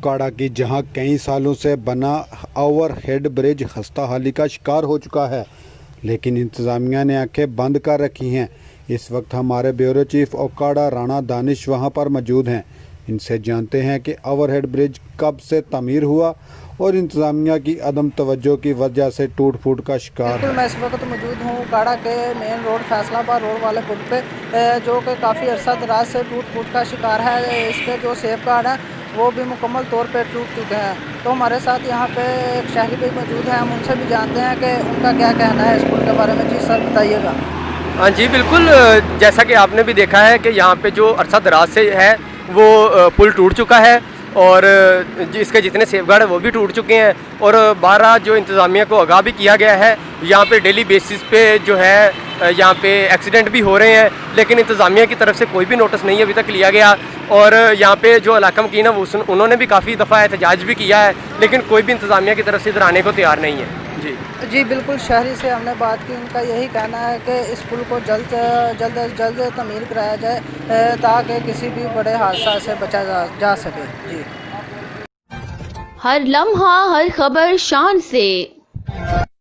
ओकाड़ा की, जहां कई सालों से बना ओवरहेड ब्रिज खस्ता हाली का शिकार हो चुका है, लेकिन इंतज़ामिया ने आंखें बंद कर रखी हैं। इस वक्त हमारे ब्यूरो चीफ ओकाड़ा राणा दानिश वहां पर मौजूद हैं। इनसे जानते हैं कि ओवरहेड ब्रिज कब से तामीर हुआ और इंतज़ामिया की अदम तवज्जो की वजह से टूट फूट का शिकार है। मैं इस वक्त मौजूद हूँ ओकाड़ा के मेन रोड फैसलाबाद रोड वाले पुल पे, जो कि काफ़ी अरसा दराज से टूट फूट का शिकार है। इसके जो सेफ गार्ड हैं वो भी मुकम्मल तौर पे टूट चुके हैं। तो हमारे साथ यहाँ पे एक शहरी भी मौजूद हैं, हम उनसे भी जानते हैं कि उनका क्या कहना है इस पुल के बारे में। जी सर बताइएगा। हाँ जी बिल्कुल, जैसा कि आपने भी देखा है कि यहाँ पे जो अरसा दराज से है वो पुल टूट चुका है और इसके जितने सेफगार्ड हैं वो भी टूट चुके हैं और 12 जो इंतज़ामिया को आगाह भी किया गया है। यहाँ पे डेली बेसिस पे जो है यहाँ पे एक्सीडेंट भी हो रहे हैं, लेकिन इंतज़ामिया की तरफ से कोई भी नोटिस नहीं अभी तक लिया गया। और यहाँ पे जो इलाका मकीन है उन्होंने भी काफ़ी दफ़ा एहतजाज भी किया है, लेकिन कोई भी इंतज़ामिया की तरफ से इधर आने को तैयार नहीं है। जी बिल्कुल, शहरी से हमने बात की, उनका यही कहना है कि इस पुल को जल्द तमीर कराया जाए ताकि किसी भी बड़े हादसा से बचा जा सके। जी हर लम्हा हर खबर शान से